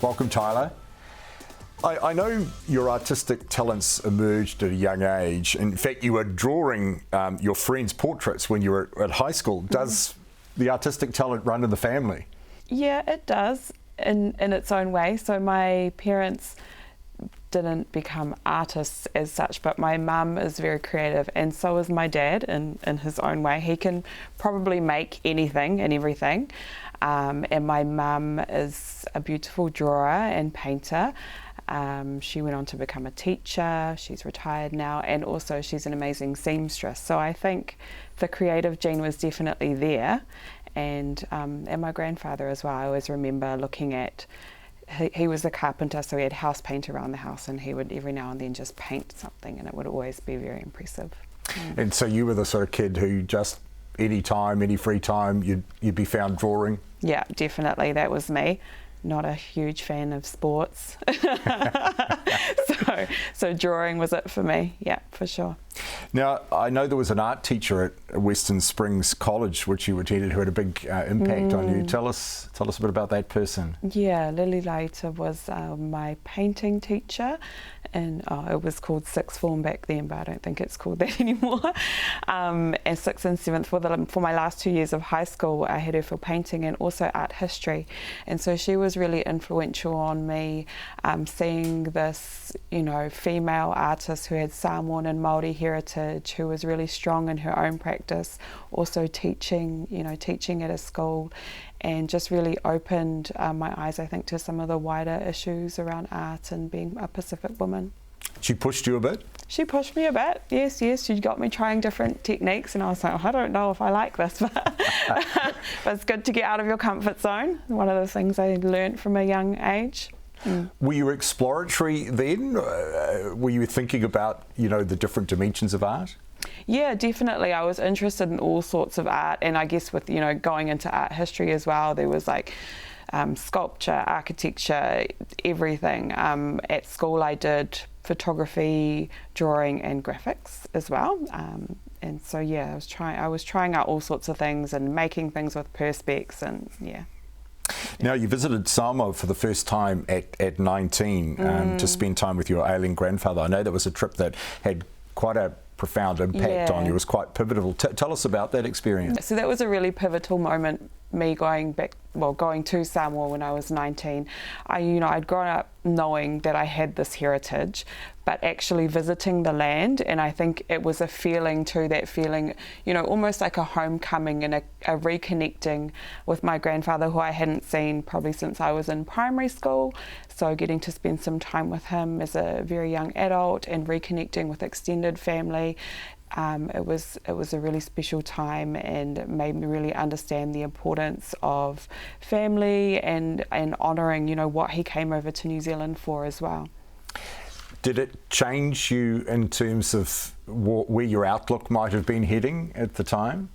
Welcome, Tyla. I know your artistic talents emerged at a young age. In fact, you were drawing your friends' portraits when you were at high school. Does the artistic talent run in the family? Yeah, it does in its own way. So my parents didn't become artists as such, but my mum is very creative, and so is my dad in his own way. He can probably make anything and everything. And my mum is a beautiful drawer and painter. She went on to become a teacher. She's retired now, and also she's an amazing seamstress. So I think the creative gene was definitely there, and my grandfather as well. I always remember looking at. He was a carpenter, so he had house paint around the house, and he would every now and then just paint something, and it would always be very impressive. And so you were the sort of kid who just any time, any free time, you'd be found drawing? Yeah, definitely. That was me. Not a huge fan of sports. so drawing was it for me, yeah, for sure. Now, I know there was an art teacher at Western Springs College, which you attended, who had a big impact on you. Tell us a bit about that person. Yeah, Lily Later was my painting teacher, and it was called sixth form back then, but I don't think it's called that anymore. And sixth and seventh, for my last 2 years of high school, I had her for painting and also art history. And so she was really influential on me, seeing this, female artist who had Samoan and Māori heritage, who was really strong in her own practice, also teaching at a school, and just really opened my eyes, I think, to some of the wider issues around art and being a Pacific woman. She pushed you a bit? She pushed me a bit, yes. She got me trying different techniques, and I was like, I don't know if I like this, but it's good to get out of your comfort zone. One of the things I learned from a young age. Were you exploratory then? Were you thinking about, the different dimensions of art? Yeah, definitely. I was interested in all sorts of art, and I guess with, going into art history as well, there was like sculpture, architecture, everything. At school I did photography, drawing and graphics as well. And so, yeah, I was trying out all sorts of things and making things with perspex, and yeah. Now, you visited Samoa for the first time at 19 to spend time with your ailing grandfather. I know that was a trip that had quite a profound impact on you. It was quite pivotal. Tell us about that experience. So that was a really pivotal moment, me going to Samoa when I was 19. I'd grown up knowing that I had this heritage, but actually visiting the land, and I think it was a feeling too, that feeling, almost like a homecoming and a reconnecting with my grandfather, who I hadn't seen probably since I was in primary school. So getting to spend some time with him as a very young adult and reconnecting with extended family. It was a really special time, and it made me really understand the importance of family and honouring, what he came over to New Zealand for as well. Did it change you in terms of where your outlook might have been heading at the time?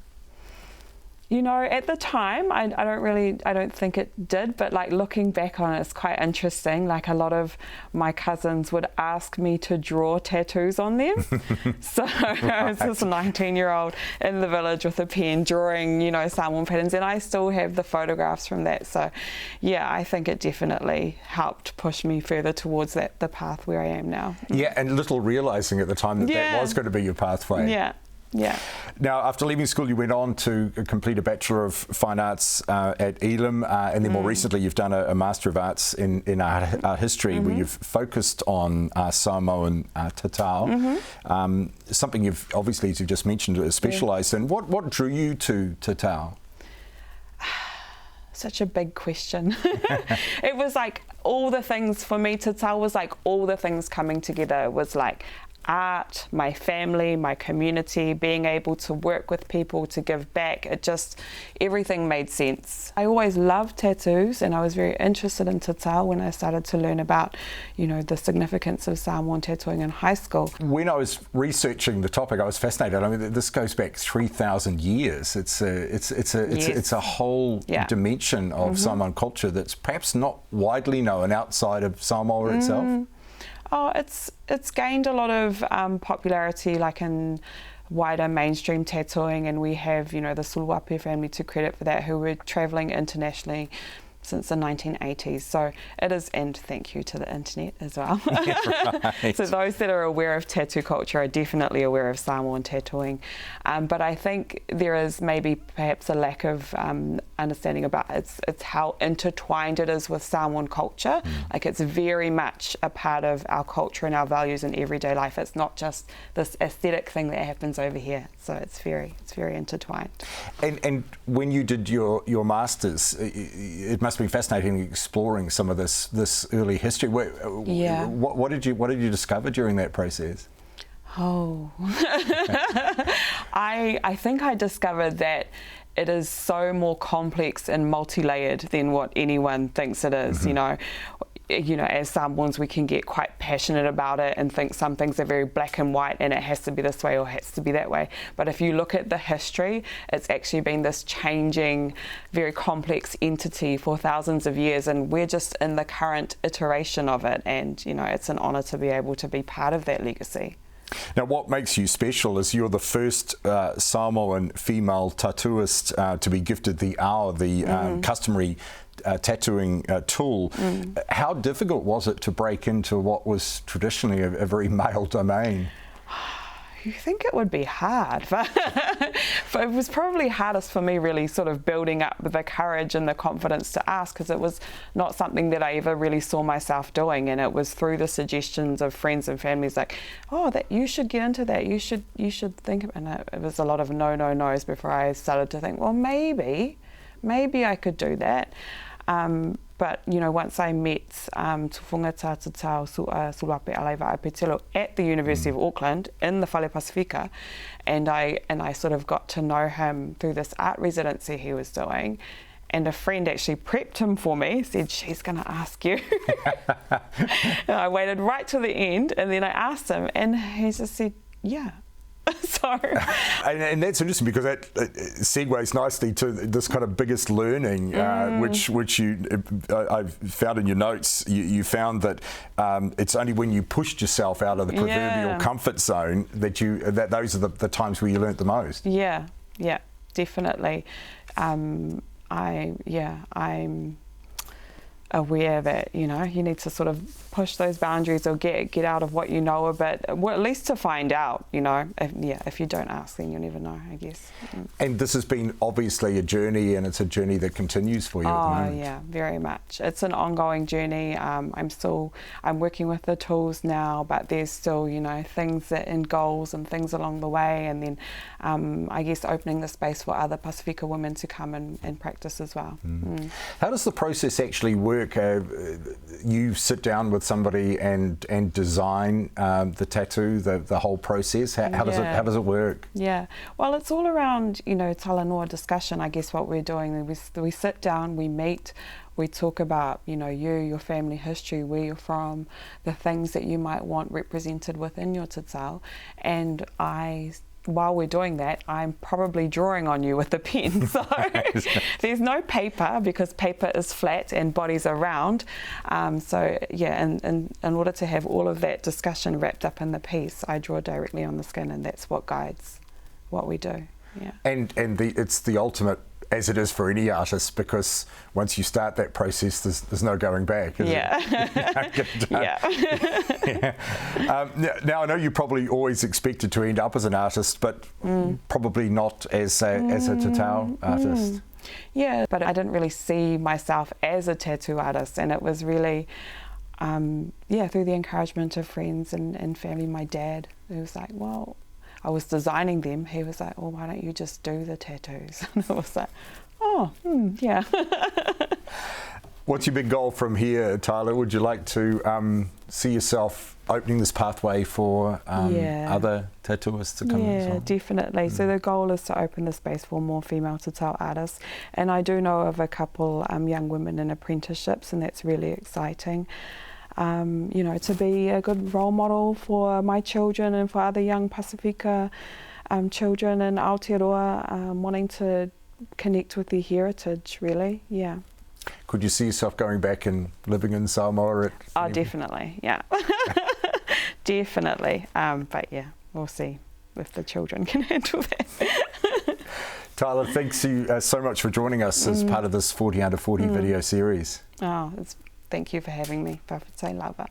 At the time, I don't think it did, but like looking back on it, it's quite interesting. Like a lot of my cousins would ask me to draw tattoos on them. So I was this 19-year-old in the village with a pen drawing, Samoan patterns, and I still have the photographs from that. So yeah, I think it definitely helped push me further towards the path where I am now. Yeah, and little realising at the time that was going to be your pathway. Yeah. Yeah. Now, after leaving school, you went on to complete a Bachelor of Fine Arts at Elam, and then more recently you've done a Master of Arts in art history, where you've focused on Samoan Tatau, something you've obviously, as you just mentioned, specialised in. What drew you to Tatau? Such a big question. It was like all the things for me. Tatau was like all the things coming together. It was like art, my family, my community, being able to work with people, to give back. Everything made sense. I always loved tattoos, and I was very interested in Tatau when I started to learn about, the significance of Samoan tattooing in high school. When I was researching the topic, I was fascinated. I mean, this goes back 3,000 years. It's a whole dimension of Samoan culture that's perhaps not widely known outside of Samoa itself. Oh, it's gained a lot of popularity, like in wider mainstream tattooing, and we have, the Suluape family to credit for that, who were travelling internationally since the 1980s. So it is, and thank you to the internet as well. Right. So those that are aware of tattoo culture are definitely aware of Samoan tattooing. But I think there is maybe perhaps a lack of understanding about it's how intertwined it is with Samoan culture. Like it's very much a part of our culture and our values in everyday life. It's not just this aesthetic thing that happens over here. So it's very intertwined. And when you did your masters, it must be fascinating exploring some of this early history. Yeah. What did you discover during that process? Oh, I think I discovered that it is so more complex and multi-layered than what anyone thinks it is. You know, as Samoans, we can get quite passionate about it and think some things are very black and white and it has to be this way or has to be that way. But if you look at the history, it's actually been this changing, very complex entity for thousands of years, and we're just in the current iteration of it. And, you know, it's an honour to be able to be part of that legacy. Now, what makes you special is you're the first Samoan female tattooist to be gifted the Au, the customary tattooing tool. How difficult was it to break into what was traditionally a very male domain? You think it would be hard, but it was probably hardest for me really sort of building up the courage and the confidence to ask, because it was not something that I ever really saw myself doing, and it was through the suggestions of friends and families like, oh, that you should get into that, you should think of it. And it was a lot of no's before I started to think, well, maybe I could do that. But, you know, once I met Tufunga Tatau Sulape Alai Vaeau Petelo at the University of Auckland in the Whale Pasifika, and I sort of got to know him through this art residency he was doing, and a friend actually prepped him for me, said, she's going to ask you. And I waited right to the end, and then I asked him, and he just said, yeah. So, and that's interesting because that segues nicely to this kind of biggest learning, which I've found in your notes. You found that it's only when you pushed yourself out of the proverbial comfort zone that those are the times where you learnt the most. Yeah, definitely. I'm aware that, you know, you need to sort of push those boundaries or get out of what you know a bit, well, at least to find out, you know. If you don't ask, then you'll never know, I guess. And this has been obviously a journey, and it's a journey that continues for you at the moment. Yeah, very much. It's an ongoing journey. I'm working with the tools now, but there's still, you know, things and goals and things along the way, and then I guess opening the space for other Pasifika women to come and practice as well. How does the process actually work? You sit down with somebody and design the tattoo, the whole process. How does it work? Yeah, well, it's all around, you know, talanoa discussion. I guess what we're doing, we sit down, we meet, we talk about, you know, your family history, where you're from, the things that you might want represented within your tatau, and while we're doing that, I'm probably drawing on you with a pen. So there's no paper, because paper is flat and bodies are round. So yeah, and in order to have all of that discussion wrapped up in the piece, I draw directly on the skin, and that's what guides what we do. Yeah. And it's the ultimate, as it is for any artist, because once you start that process, there's no going back, is it? Yeah. Now, I know you probably always expected to end up as an artist, but probably not as a tatau artist. Yeah, but I didn't really see myself as a tattoo artist, and it was really, through the encouragement of friends and family. My dad, who was like, well, I was designing them, he was like, well, why don't you just do the tattoos? And I was like, yeah. What's your big goal from here, Tyla? Would you like to see yourself opening this pathway for other tattooists to come in as well? Yeah, definitely. So the goal is to open the space for more female Tatau artists. And I do know of a couple young women in apprenticeships, and that's really exciting. You know, to be a good role model for my children and for other young Pasifika children in Aotearoa, wanting to connect with their heritage, really, yeah. Could you see yourself going back and living in Samoa? Definitely, yeah. Definitely, but yeah, we'll see if the children can handle that. Tyla, thanks you so much for joining us as part of this 40 Under 40 video series. Oh, thank you for having me. Whawhātai lava.